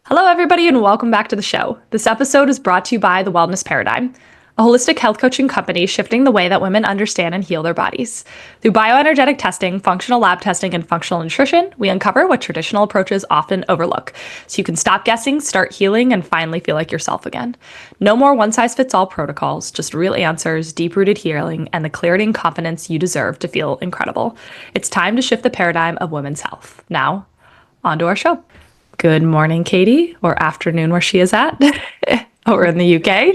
Hello, everybody, and welcome back to the show. This episode is brought to you by The Wellness Paradigm, a holistic health coaching company shifting the way that women understand and heal their bodies. Through bioenergetic testing, functional lab testing, and functional nutrition, we uncover what traditional approaches often overlook, so you can stop guessing, start healing, and finally feel like yourself again. No more one-size-fits-all protocols, just real answers, deep-rooted healing, and the clarity and confidence you deserve to feel incredible. It's time to shift the paradigm of women's health. Now, on to our show. Good morning, Katy, or afternoon where she is at, over in the UK.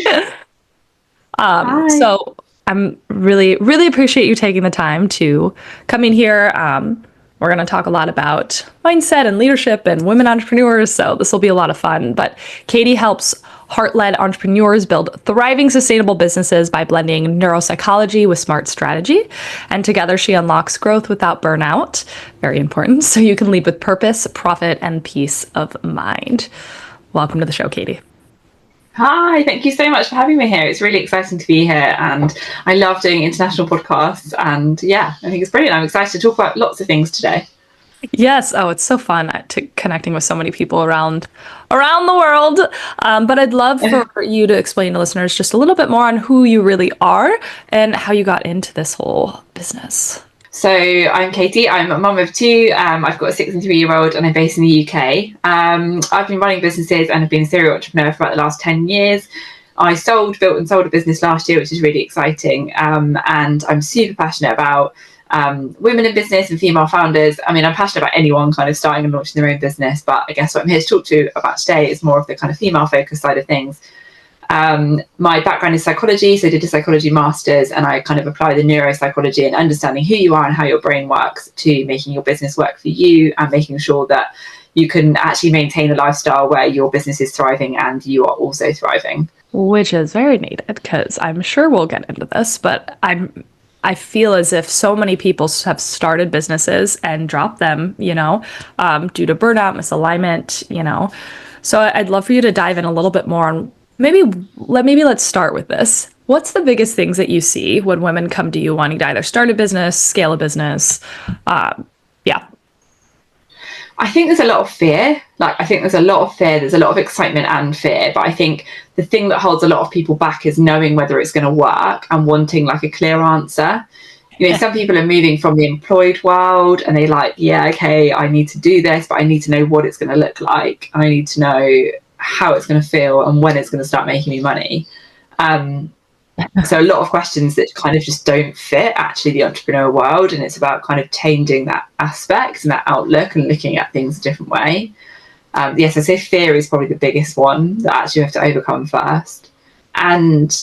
So I'm really appreciate you taking the time to come in here. We're going to talk a lot about mindset and leadership and women entrepreneurs, so this will be a lot of fun. But Katy helps heart-led entrepreneurs build thriving, sustainable businesses by blending neuropsychology with smart strategy. And together she unlocks growth without burnout, very important, so you can lead with purpose, profit, and peace of mind. Welcome to the show, Katy. Hi, thank you so much for having me here. It's really exciting to be here, and I love doing international podcasts, and yeah, I think it's brilliant. I'm excited to talk about lots of things today. Yes. Oh, it's so fun connecting with so many people around the world. But I'd love for you to explain to listeners just a little bit more on who you really are and how you got into this whole business. So I'm Katy. I'm a mum of two. I've got a 6 and 3-year-old, and I'm based in the UK. I've been running businesses and have been a serial entrepreneur for about the last 10 years. I built and sold a business last year, which is really exciting. And I'm super passionate about women in business and female founders. I mean, I'm passionate about anyone kind of starting and launching their own business, but I guess what I'm here to talk to you about today is more of the kind of female focused side of things. My background is psychology, so I did a psychology master's, and I kind of apply the neuropsychology and understanding who you are and how your brain works to making your business work for you and making sure that you can actually maintain a lifestyle where your business is thriving and you are also thriving. Which is very needed, because I'm sure we'll get into this, but I feel as if so many people have started businesses and dropped them, due to burnout, misalignment, So I'd love for you to dive in a little bit more on maybe let's start with this. What's the biggest things that you see when women come to you wanting to either start a business, scale a business? I think there's a lot of fear. There's a lot of excitement and fear. But I think the thing that holds a lot of people back is knowing whether it's going to work and wanting like a clear answer. Some people are moving from the employed world and they're like, yeah, okay, I need to do this, but I need to know what it's going to look like. And I need to know how it's going to feel and when it's going to start making me money. So a lot of questions that kind of just don't fit actually the entrepreneur world, and it's about kind of changing that aspect and that outlook and looking at things a different way. Yes, I say fear is probably the biggest one that actually you have to overcome first. And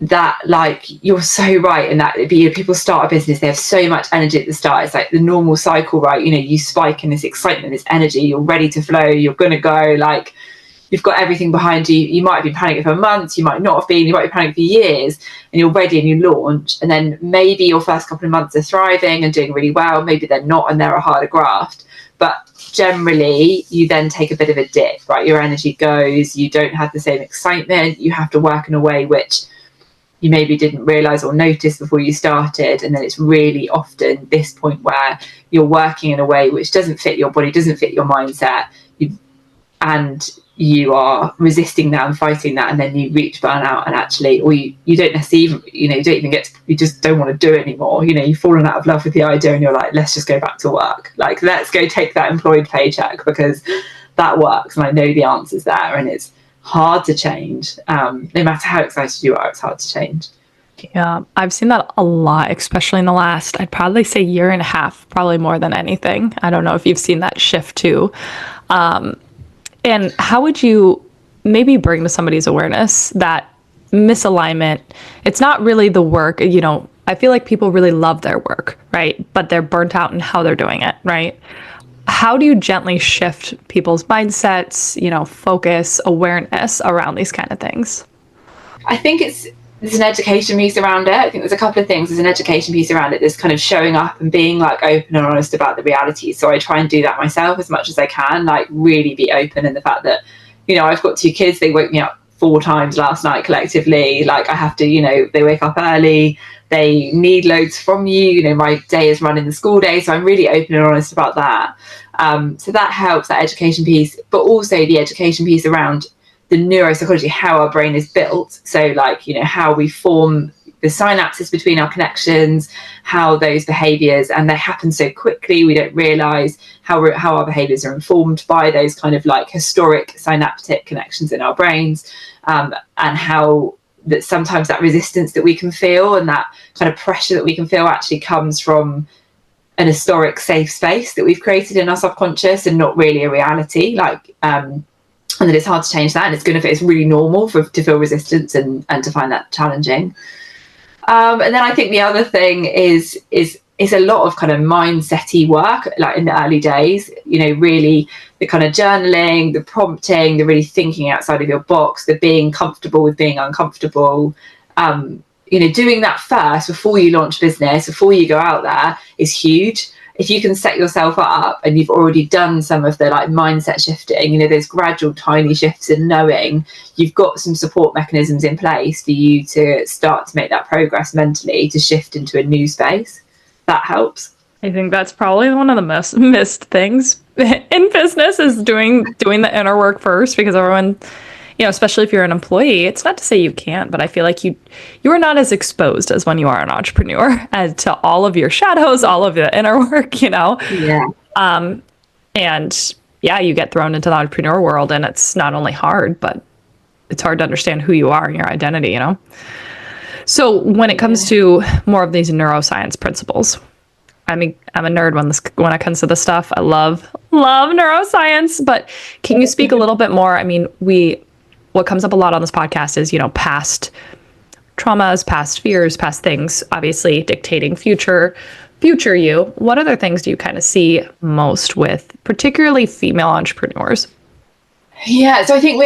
that, like, you're so right in that people start a business, they have so much energy at the start. It's like the normal cycle, right? You spike in this excitement, this energy, you're ready to flow, you're going to go, like, you've got everything behind you. You might have been panicking for months, you might not have been, you might be panicking for years, and you're ready and you launch. And then maybe your first couple of months are thriving and doing really well. Maybe they're not and they're a harder graft. But generally, you then take a bit of a dip, right? Your energy goes, you don't have the same excitement. You have to work in a way which you maybe didn't realize or notice before you started. And then it's really often this point where you're working in a way which doesn't fit your body, doesn't fit your mindset. You are resisting that and fighting that, and then you reach burnout, and actually, or you don't necessarily you just don't want to do it anymore. You've fallen out of love with the idea and you're like, let's just go back to work. Like, let's go take that employed paycheck because that works and I know the answer's there, and it's hard to change. No matter how excited you are, it's hard to change. Yeah, I've seen that a lot, especially in the last, I'd probably say year and a half, probably more than anything. I don't know if you've seen that shift too. And how would you maybe bring to somebody's awareness that misalignment, it's not really the work, I feel like people really love their work, right? But they're burnt out in how they're doing it, right? How do you gently shift people's mindsets, focus, awareness around these kind of things? I think there's an education piece around it. I think there's a couple of things. There's an education piece around it. There's kind of showing up and being like open and honest about the reality. So I try and do that myself as much as I can, like really be open in the fact that, I've got 2 kids. They wake me up 4 times last night collectively. Like I have to, they wake up early, they need loads from you. My day is running the school day, so I'm really open and honest about that. So that helps, that education piece, but also the education piece around the neuropsychology, how our brain is built. So like, how we form the synapses between our connections, how those behaviors, and they happen so quickly, we don't realize how our behaviors are informed by those kind of like historic synaptic connections in our brains, and how that sometimes that resistance that we can feel and that kind of pressure that we can feel actually comes from an historic safe space that we've created in our subconscious and not really a reality. Like, and that it's hard to change that, and it's really normal to feel resistance and to find that challenging. And then I think the other thing is a lot of kind of mindset-y work, like in the early days, really the kind of journaling, the prompting, the really thinking outside of your box, the being comfortable with being uncomfortable. Doing that first before you launch business, before you go out there, is huge. If you can set yourself up and you've already done some of the like mindset shifting, there's gradual tiny shifts in knowing you've got some support mechanisms in place for you to start to make that progress mentally to shift into a new space. That helps. I think that's probably one of the most missed things in business is doing the inner work first, because everyone, especially if you're an employee, it's not to say you can't, but I feel like you are not as exposed as when you are an entrepreneur as to all of your shadows, all of the inner work, Yeah. And yeah, you get thrown into the entrepreneur world, and it's not only hard, but it's hard to understand who you are and your identity, So when it comes to more of these neuroscience principles, I mean, I'm a nerd when it comes to this stuff. I love neuroscience, but can you speak a little bit more? I mean, what comes up a lot on this podcast is, past traumas, past fears, past things, obviously dictating future you. What other things do you kind of see most with particularly female entrepreneurs? Yeah, so I think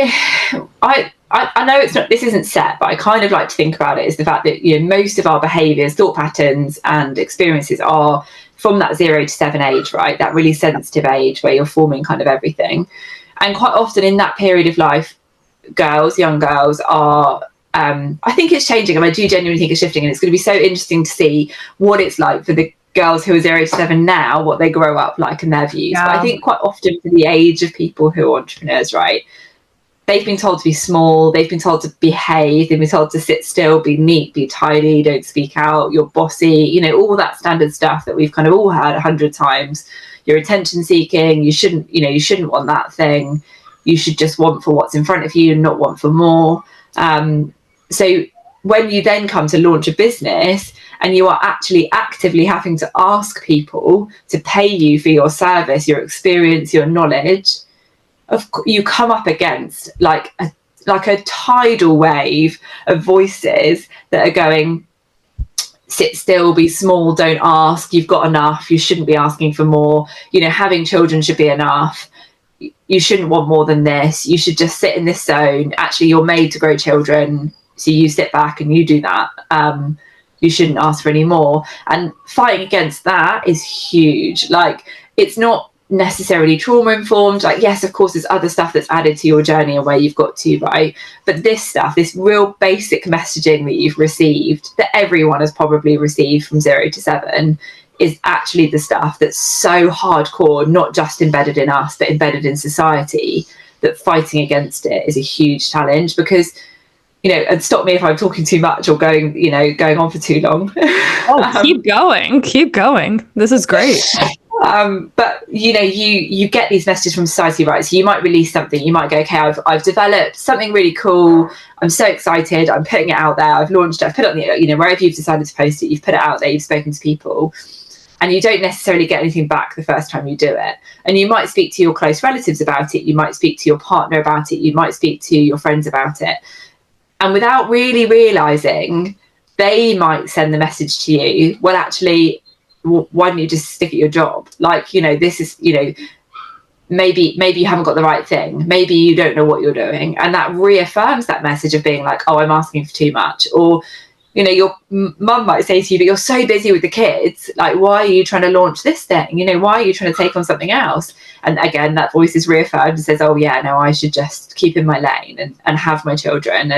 I know this isn't set, but I kind of like to think about it as the fact that, most of our behaviors, thought patterns and experiences are from that 0 to 7 age, right? That really sensitive age where you're forming kind of everything. And quite often in that period of life, young girls are, I think it's changing, and I do genuinely think it's shifting, and it's going to be so interesting to see what it's like for the girls who are 0 to 7 now, what they grow up like and their views. Yeah. But I think quite often for the age of people who are entrepreneurs, right, they've been told to be small, they've been told to behave, they've been told to sit still, be neat, be tidy, don't speak out, you're bossy, all that standard stuff that we've kind of all heard 100 times. You're attention seeking, you shouldn't want that thing. You should just want for what's in front of you and not want for more. So when you then come to launch a business and you are actually actively having to ask people to pay you for your service, your experience, your knowledge, you come up against like a tidal wave of voices that are going, sit still, be small, don't ask, you've got enough, you shouldn't be asking for more, having children should be enough, you shouldn't want more than this, you should just sit in this zone, actually you're made to grow children, so you sit back and you do that, you shouldn't ask for any more. And fighting against that is huge. Like, it's not necessarily trauma informed, like, yes, of course there's other stuff that's added to your journey and where you've got to, right, but this stuff, this real basic messaging that you've received, that everyone has probably received from 0 to 7, is actually the stuff that's so hardcore, not just embedded in us but embedded in society, that fighting against it is a huge challenge. Because and stop me if I'm talking too much or going on for too long. Keep going, this is great. But you get these messages from society, right? So you might release something, you might go, okay, I've developed something really cool, I'm so excited, I'm putting it out there, I've launched it, I've put it on the, wherever you've decided to post it, you've put it out there, you've spoken to people, and you don't necessarily get anything back the first time you do it. And you might speak to your close relatives about it, you might speak to your partner about it, you might speak to your friends about it, and without really realizing, they might send the message to you, well, actually, why don't you just stick at your job? Like, this is, maybe you haven't got the right thing. Maybe you don't know what you're doing. And that reaffirms that message of being like, oh, I'm asking for too much. Or You know, your mum might say to you, but you're so busy with the kids, like, why are you trying to launch this thing? You know, why are you trying to take on something else? And again, that voice is reaffirmed and says, oh yeah, no, I should just keep in my lane and have my children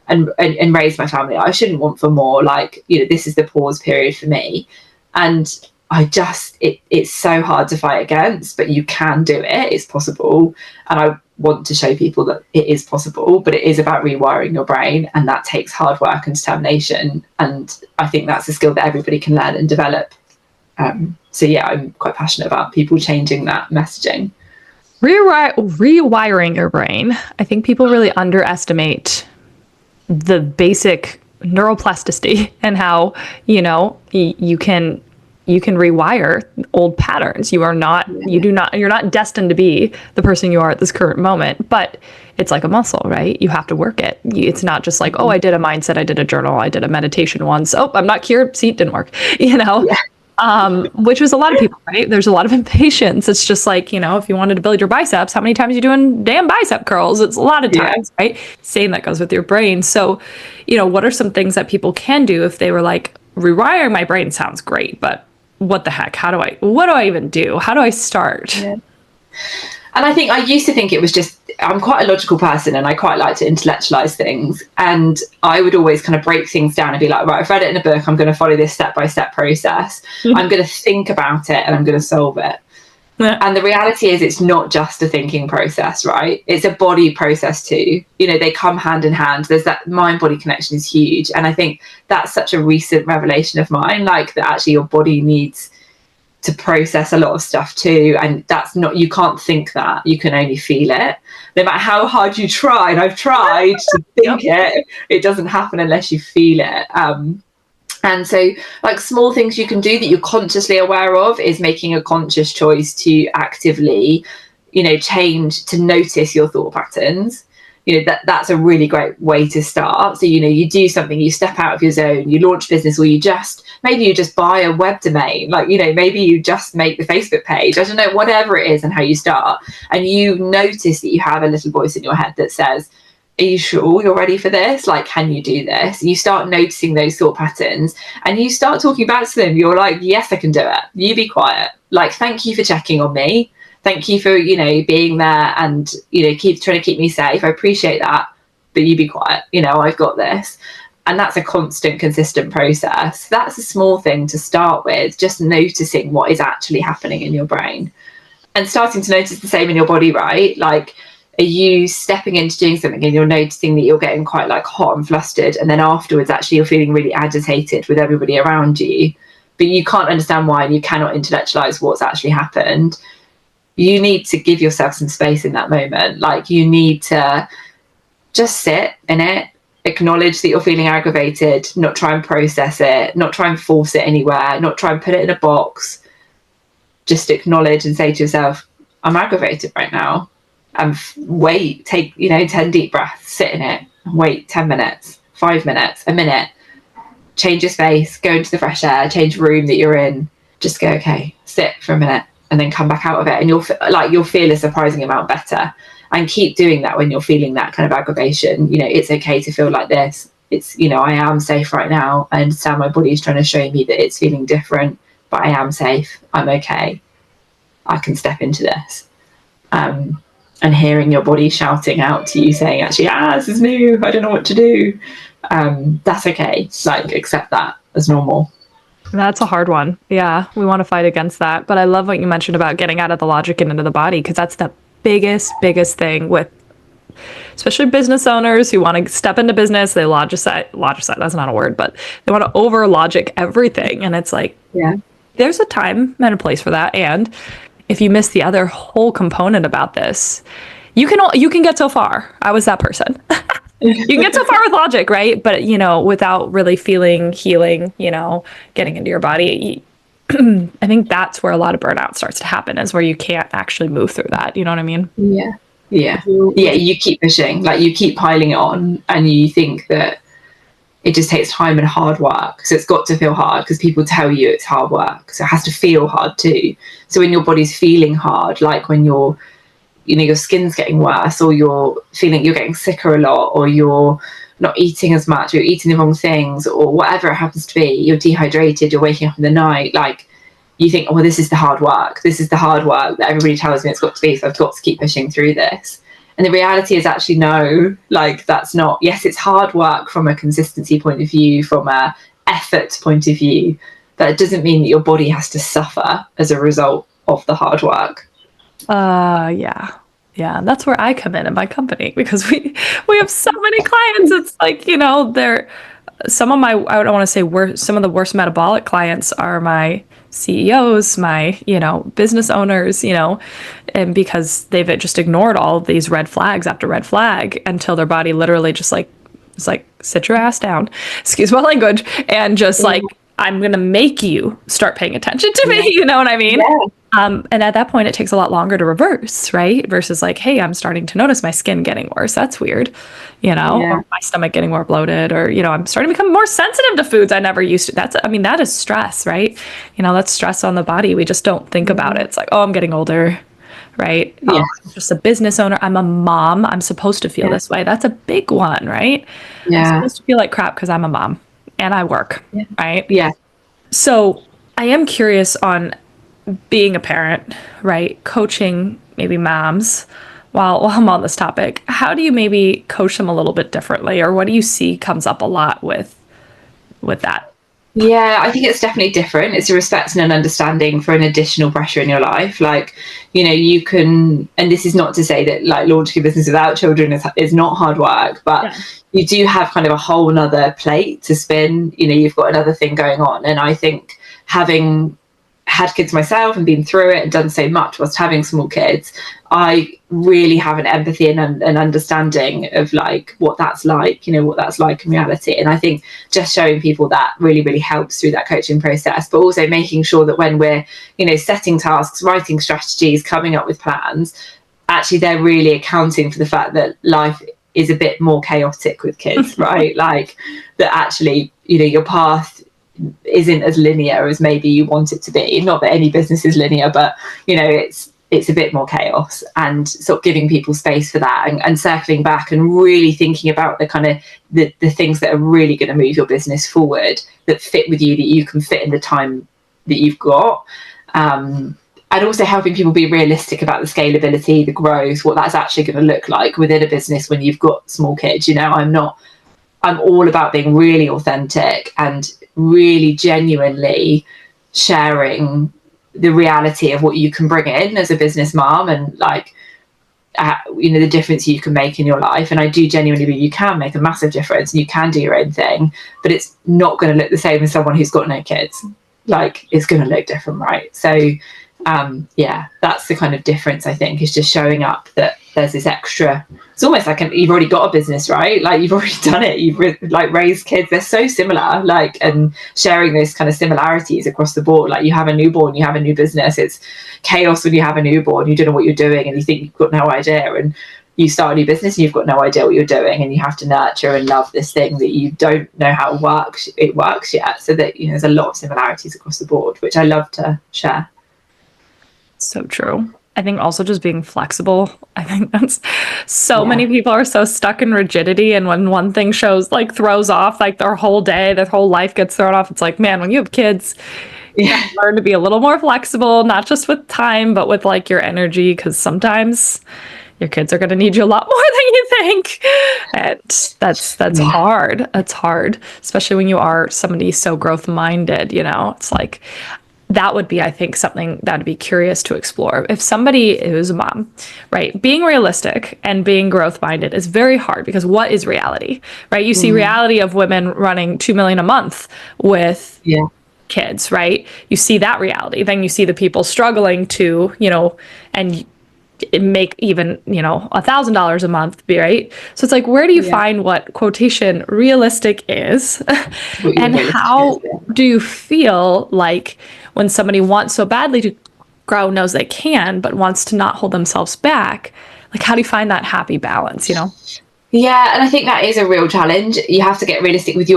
and raise my family. I shouldn't want for more. Like, you know, this is the pause period for me. And I just, it's so hard to fight against, but you can do it. It's possible. And I want to show people that it is possible, but it is about rewiring your brain, and that takes hard work and determination. And I think that's a skill that everybody can learn and develop. So yeah, I'm quite passionate about people changing that messaging. Rewiring your brain. I think people really underestimate the basic neuroplasticity and how, you know, you can rewire old patterns. You're not destined to be the person you are at this current moment, but it's like a muscle, right? You have to work it. It's not just like, oh, I did a mindset, I did a journal, I did a meditation once. Oh, I'm not cured. See, it didn't work, you know? Yeah. Which was a lot of people, right? There's a lot of impatience. It's just like, you know, if you wanted to build your biceps, how many times are you doing damn bicep curls? It's a lot of times, right? Same that goes with your brain. So, you know, what are some things that people can do if they were like, rewiring my brain sounds great, but what the heck? What do I even do? How do I start? Yeah. And I think I used to think it was just, I'm quite a logical person and I quite like to intellectualize things. And I would always kind of break things down and be like, right, I've read it in a book. I'm going to follow this step-by-step process. Mm-hmm. I'm going to think about it and I'm going to solve it. Yeah. And the reality is it's not just a thinking process, right? It's a body process too. You know, they come hand in hand. There's that mind-body connection is huge. And I think that's such a recent revelation of mine, like that actually your body needs to process a lot of stuff too. And that's not, you can't think that, you can only feel it. No matter how hard you try, and I've tried to think it doesn't happen unless you feel it. And so like small things you can do that you're consciously aware of is making a conscious choice to actively, you know, change, to notice your thought patterns. You know, that's a really great way to start. So, you know, you do something, you step out of your zone, you launch business, or maybe you just buy a web domain, like, you know, maybe you just make the Facebook page, I don't know, whatever it is and how you start. And you notice that you have a little voice in your head that says, are you sure you're ready for this? Like, can you do this? You start noticing those thought patterns and you start talking back to them. You're like, yes, I can do it. You be quiet. Like, thank you for checking on me. Thank you for, you know, being there and, you know, keep trying to keep me safe. I appreciate that, but you be quiet. You know, I've got this. And that's a constant, consistent process. That's a small thing to start with, just noticing what is actually happening in your brain and starting to notice the same in your body, right? Like, are you stepping into doing something and you're noticing that you're getting quite like hot and flustered, and then afterwards actually you're feeling really agitated with everybody around you, but you can't understand why and you cannot intellectualize what's actually happened. You need to give yourself some space in that moment. Like, you need to just sit in it, acknowledge that you're feeling aggravated, not try and process it, not try and force it anywhere, not try and put it in a box. Just acknowledge and say to yourself, I'm aggravated right now. And wait, take, you know, 10 deep breaths, sit in it, wait 10 minutes, 5 minutes, a minute, change your space, go into the fresh air, change the room that you're in, just go, okay, sit for a minute and then come back out of it. And you'll feel a surprising amount better. And keep doing that when you're feeling that kind of aggravation. You know, it's okay to feel like this. It's, you know, I am safe right now. I understand my body is trying to show me that it's feeling different, but I am safe. I'm okay. I can step into this. And hearing your body shouting out to you saying, actually, this is new. I don't know what to do. That's okay. Like, accept that as normal. That's a hard one. Yeah, we want to fight against that. But I love what you mentioned about getting out of the logic and into the body, because that's the biggest thing with especially business owners who want to step into business. They logicite, that's not a word, but they want to over logic everything. And it's like, yeah, there's a time and a place for that. And if you miss the other whole component about this, you can get so far. I was that person. You can get so far with logic, right? But, you know, without really healing, you know, getting into your body, I think that's where a lot of burnout starts to happen, is where you can't actually move through that. You know what I mean? Yeah. You keep pushing, like you keep piling it on, and you think that it just takes time and hard work. So it's got to feel hard because people tell you it's hard work. So it has to feel hard too. So when your body's feeling hard, like when you're, you know, your skin's getting worse, or you're feeling you're getting sicker a lot, or you're not eating as much, or you're eating the wrong things, or whatever it happens to be, you're dehydrated, you're waking up in the night, like you think, oh, well, this is the hard work that everybody tells me it's got to be, so I've got to keep pushing through this. And the reality is actually no, like that's not, yes, it's hard work from a consistency point of view, from a effort point of view, but it doesn't mean that your body has to suffer as a result of the hard work. Yeah, that's where I come in my company, because we have so many clients. It's like, they're some of my, I don't want to say some of the worst metabolic clients are my CEOs, my, business owners, and because they've just ignored all of these red flags after red flag until their body literally just like, it's like, sit your ass down, excuse my language, and just like, I'm going to make you start paying attention to me. You know what I mean? Yeah. And at that point, it takes a lot longer to reverse, right? Versus like, hey, I'm starting to notice my skin getting worse. That's weird, or my stomach getting more bloated, or, I'm starting to become more sensitive to foods I never used to. That is stress, right? That's stress on the body. We just don't think about it. It's like, oh, I'm getting older, right? Yeah. I'm just a business owner. I'm a mom. I'm supposed to feel this way. That's a big one, right? Yeah. I'm supposed to feel like crap because I'm a mom and I work, right? Yeah. So I am curious on being a parent, right? Coaching maybe moms. While I'm on this topic, how do you maybe coach them a little bit differently, or what do you see comes up a lot with that? Yeah, I think it's definitely different. It's a respect and an understanding for an additional pressure in your life. Like, you can, and this is not to say that like launching a business without children is not hard work, but you do have kind of a whole nother plate to spin. You've got another thing going on. And I think having had kids myself and been through it and done so much whilst having small kids, I really have an empathy and an understanding of like what that's like, what that's like in reality. And I think just showing people that really, really helps through that coaching process, but also making sure that when we're, setting tasks, writing strategies, coming up with plans, actually they're really accounting for the fact that life is a bit more chaotic with kids, right? Like that actually, your path isn't as linear as maybe you want it to be. Not that any business is linear, but it's a bit more chaos, and sort of giving people space for that, and circling back and really thinking about the kind of the things that are really going to move your business forward, that fit with you, that you can fit in the time that you've got. And also helping people be realistic about the scalability, the growth, what that's actually going to look like within a business when you've got small kids. I'm all about being really authentic and really genuinely sharing the reality of what you can bring in as a business mom, and like, the difference you can make in your life. And I do genuinely believe you can make a massive difference and you can do your own thing, but it's not going to look the same as someone who's got no kids. Like, it's going to look different, right? So that's the kind of difference, I think, is just showing up that there's this extra, it's almost like you've already got a business, right? Like you've already done it, you've raised kids, they're so similar, like, and sharing those kind of similarities across the board. Like, you have a newborn, you have a new business, it's chaos when you have a newborn, you don't know what you're doing and you think you've got no idea, and you start a new business and you've got no idea what you're doing, and you have to nurture and love this thing that you don't know how it works yet. So that, there's a lot of similarities across the board, which I love to share. So true. I think also just being flexible. I think that's many people are so stuck in rigidity, and when one thing throws off like their whole day, their whole life gets thrown off. It's like, man, when you have kids, you have to learn to be a little more flexible, not just with time, but with like your energy, because sometimes your kids are going to need you a lot more than you think, and that's hard. That's hard, especially when you are somebody so growth minded. It's like, that would be, I think, something that I'd be curious to explore. If somebody who's a mom, right, being realistic and being growth-minded is very hard, because what is reality, right? You see reality of women running 2 million a month with kids, right? You see that reality. Then you see the people struggling to, and make even, $1,000 a month, right? So it's like, where do you find what quotation realistic is? And how do you feel like when somebody wants so badly to grow, knows they can, but wants to not hold themselves back, like, how do you find that happy balance, Yeah, and I think that is a real challenge. You have to get realistic with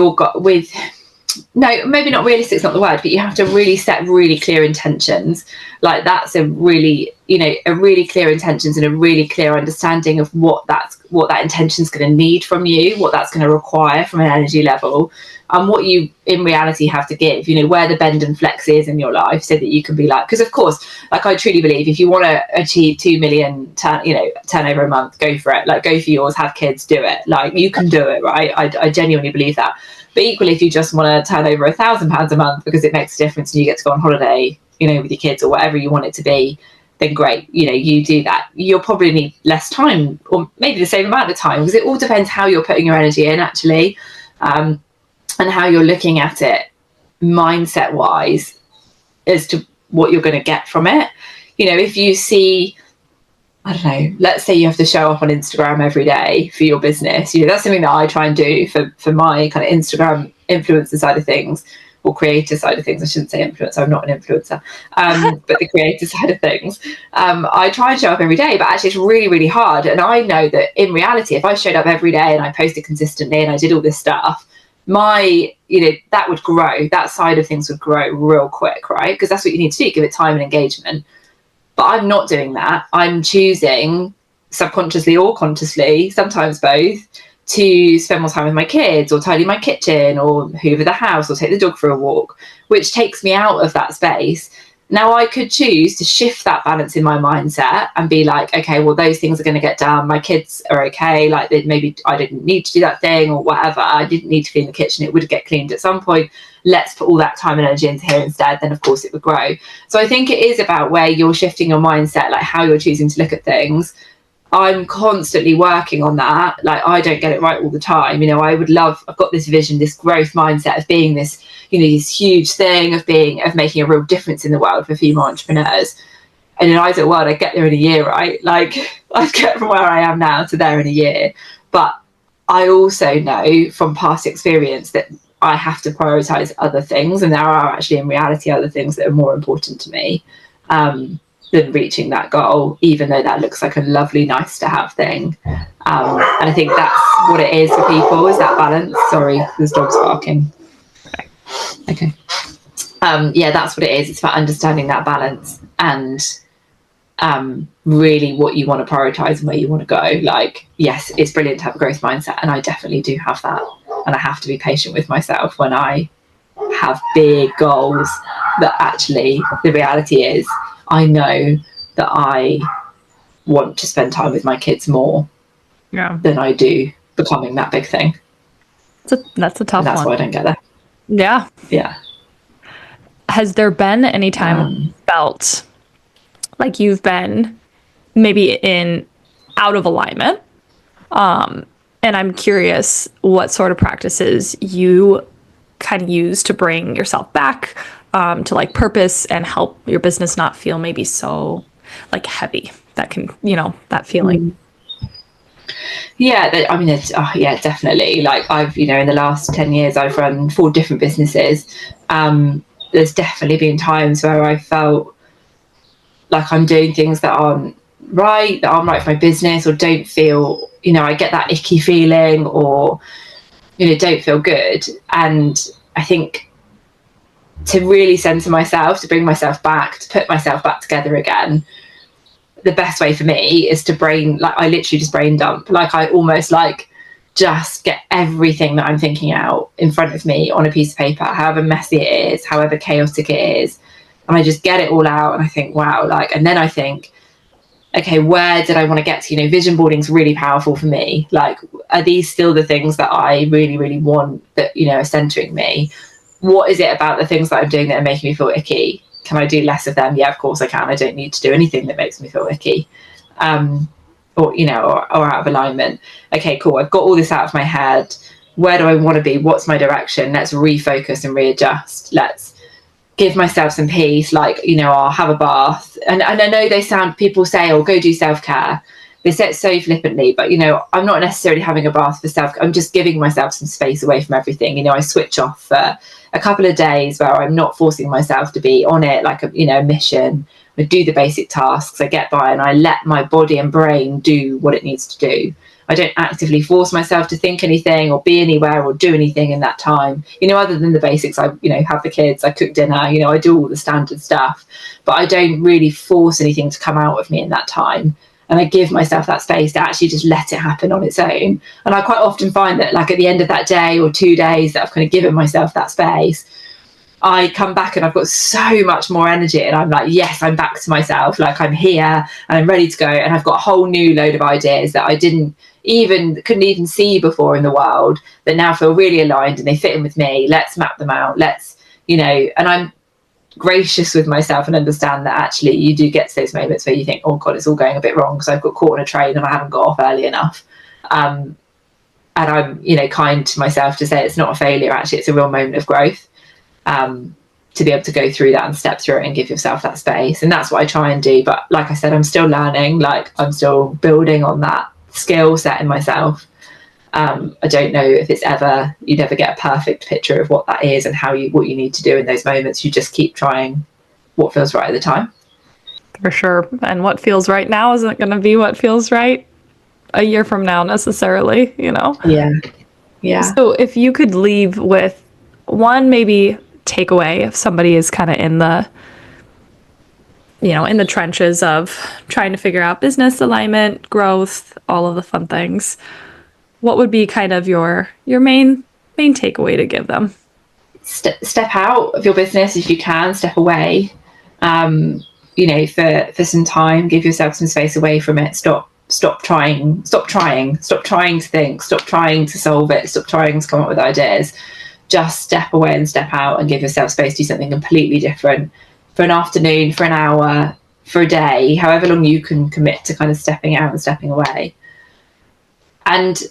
no, maybe not realistic is not the word, but you have to really set really clear intentions. Like, that's a really a really clear intentions and a really clear understanding of what that intention is going to need from you, what that's going to require from an energy level, and what you in reality have to give, where the bend and flex is in your life, so that you can be like, because of course, like, I truly believe if you want to achieve 2 million turnover a month, go for it. Like, go for yours, have kids, do it. Like, you can do it, right? I genuinely believe that. But equally, if you just want to turn over £1,000 a month because it makes a difference and you get to go on holiday, with your kids or whatever you want it to be, then great, you do that. You'll probably need less time, or maybe the same amount of time, because it all depends how you're putting your energy in, actually, and how you're looking at it mindset wise as to what you're going to get from it. If you see, I don't know, let's say you have to show up on Instagram every day for your business, that's something that I try and do for my kind of Instagram influencer side of things, or creator side of things. I shouldn't say influencer, I'm not an influencer, but the creator side of things. I try and show up every day, but actually it's really, really hard. And I know that in reality, if I showed up every day and I posted consistently and I did all this stuff, that would grow. That side of things would grow real quick, right? Because that's what you need to do, give it time and engagement. But I'm not doing that. I'm choosing, subconsciously or consciously, sometimes both, to spend more time with my kids, or tidy my kitchen, or hoover the house, or take the dog for a walk, which takes me out of that space. Now, I could choose to shift that balance in my mindset and be like, okay, well, those things are going to get done. My kids are okay. Like, maybe I didn't need to do that thing or whatever. I didn't need to clean the kitchen. It would get cleaned at some point. Let's put all that time and energy into here instead. Then, of course, it would grow. So I think it is about where you're shifting your mindset, like how you're choosing to look at things. I'm constantly working on that. Like, I don't get it right all the time. I've got this vision, this growth mindset of being this, this huge thing of making a real difference in the world for female entrepreneurs. And in an ideal world, I'd get there in a year, right? Like, I'd get from where I am now to there in a year. But I also know from past experience that I have to prioritize other things. And there are actually in reality other things that are more important to me than reaching that goal, even though that looks like a lovely, nice to have thing. And I think that's what it is for people, is that balance. Sorry, there's dogs barking. Okay. That's what it is. It's about understanding that balance and really what you want to prioritize and where you want to go. Like, yes, it's brilliant to have a growth mindset, and I definitely do have that. And I have to be patient with myself when I have big goals, that actually the reality is I know that I want to spend time with my kids more than I do becoming that big thing. That's a tough one. And that's why I don't get there. Yeah. Yeah. Has there been any time you felt like you've been maybe out of alignment? And I'm curious what sort of practices you kind of use to bring yourself back to like purpose and help your business not feel maybe so like heavy. That can, that feeling. Yeah, definitely. Like, I've, in the last 10 years, I've run 4 different businesses. There's definitely been times where I felt like I'm doing things that aren't right for my business, or don't feel, I get that icky feeling, or, don't feel good. And I think to really center myself, to bring myself back, to put myself back together again, the best way for me is to I literally just brain dump. Like, I almost just get everything that I'm thinking out in front of me on a piece of paper, however messy it is, however chaotic it is. And I just get it all out, and I think, wow, and then I think, okay, where did I want to get to? Vision boarding is really powerful for me. Like, are these still the things that I really, really want that, are centering me? What is it about the things that I'm doing that are making me feel icky? Can I do less of them? Yeah, of course I can. I don't need to do anything that makes me feel icky. Or out of alignment. Okay, cool. I've got all this out of my head. Where do I want to be? What's my direction? Let's refocus and readjust. Let's give myself some peace. I'll have a bath. And I know people say, oh, go do self-care. they say it so flippantly, but I'm not necessarily having a bath for self. I'm just giving myself some space away from everything. I switch off for a couple of days where I'm not forcing myself to be on it like a mission. I do the basic tasks, I get by, and I let my body and brain do what it needs to do. I don't actively force myself to think anything or be anywhere or do anything in that time. Other than the basics, I have the kids, I cook dinner, I do all the standard stuff, but I don't really force anything to come out of me in that time. And I give myself that space to actually just let it happen on its own. And I quite often find that like at the end of that day or 2 days that I've kind of given myself that space, I come back and I've got so much more energy, and I'm like, yes, I'm back to myself. Like I'm here and I'm ready to go. And I've got a whole new load of ideas that I couldn't even see before in the world that now feel really aligned and they fit in with me. Let's map them out. And I'm gracious with myself and understand that actually you do get to those moments where you think, oh God, it's all going a bit wrong because I've got caught on a train and I haven't got off early enough. And I'm, kind to myself to say it's not a failure. Actually, it's a real moment of growth. To be able to go through that and step through it and give yourself that space. And that's what I try and do. But like I said, I'm still learning, like I'm still building on that skill set in myself. I don't know if you never get a perfect picture of what that is and what you need to do in those moments. You just keep trying what feels right at the time. For sure. And what feels right now isn't going to be what feels right a year from now necessarily, Yeah. So if you could leave with one maybe takeaway, if somebody is kind of in the in the trenches of trying to figure out business alignment, growth, all of the fun things, what would be kind of your main takeaway to give them? Step out of your business if you can. Step away, for some time. Give yourself some space away from it. Stop trying to think. Stop trying to solve it. Stop trying to come up with ideas. Just step away and step out and give yourself space to do something completely different for an afternoon, for an hour, for a day, however long you can commit to kind of stepping out and stepping away. And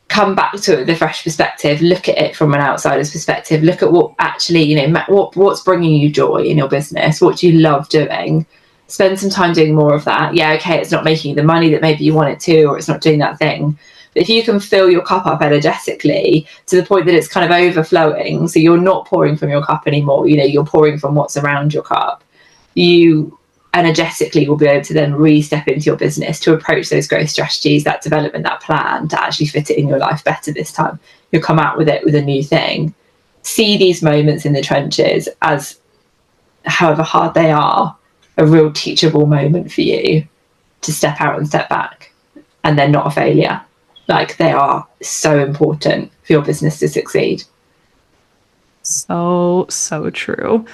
come back to it with a fresh perspective. Look at it from an outsider's perspective. Look at what actually, what's bringing you joy in your business. What do you love doing? Spend some time doing more of that. Yeah, okay, it's not making you the money that maybe you want it to, or it's not doing that thing. But if you can fill your cup up energetically to the point that it's kind of overflowing, so you're not pouring from your cup anymore, you're pouring from what's around your cup, you energetically will be able to then re-step into your business to approach those growth strategies, that development, that plan, to actually fit it in your life better this time. You'll come out with it with a new thing. See these moments in the trenches as, however hard they are, a real teachable moment for you to step out and step back, and they're not a failure. Like, they are so important for your business to succeed. So true.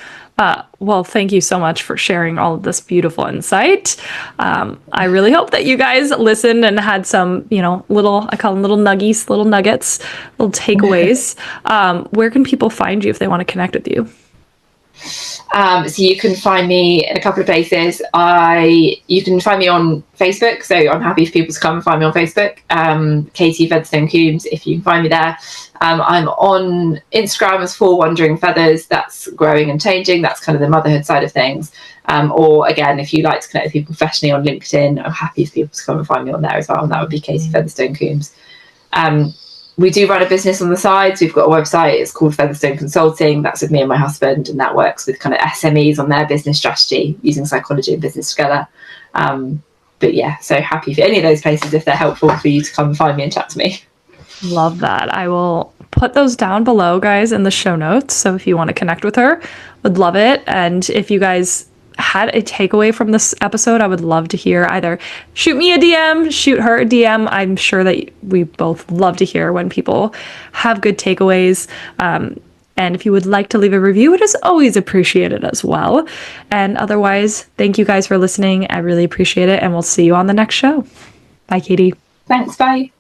Well, thank you so much for sharing all of this beautiful insight. I really hope that you guys listened and had some, I call them little nuggies, little nuggets, little takeaways. Where can people find you if they want to connect with you? So you can find me in a couple of places. You can find me on Facebook, so I'm happy for people to come and find me on Facebook. Katy Featherstone-Coombes, if you can find me there. I'm on Instagram as For Wandering Feathers. That's growing and changing. That's kind of the motherhood side of things. Or again, if you like to connect with people professionally on LinkedIn, I'm happy for people to come and find me on there as well. And that would be Katy Featherstone-Coombes. We do run a business on the side. So we've got a website. It's called Featherstone Consulting. That's with me and my husband, and that works with kind of SMEs on their business strategy using psychology and business together. But yeah, so happy for any of those places if they're helpful for you to come and find me and chat to me. Love that. I will put those down below, guys, in the show notes. So if you want to connect with her, would love it. And if you guys had a takeaway from this episode, I would love to hear. Either shoot me a DM, shoot her a DM. I'm sure that we both love to hear when people have good takeaways. And if you would like to leave a review, it is always appreciated as well. And otherwise, thank you guys for listening. I really appreciate it. And we'll see you on the next show. Bye, Katy. Thanks. Bye.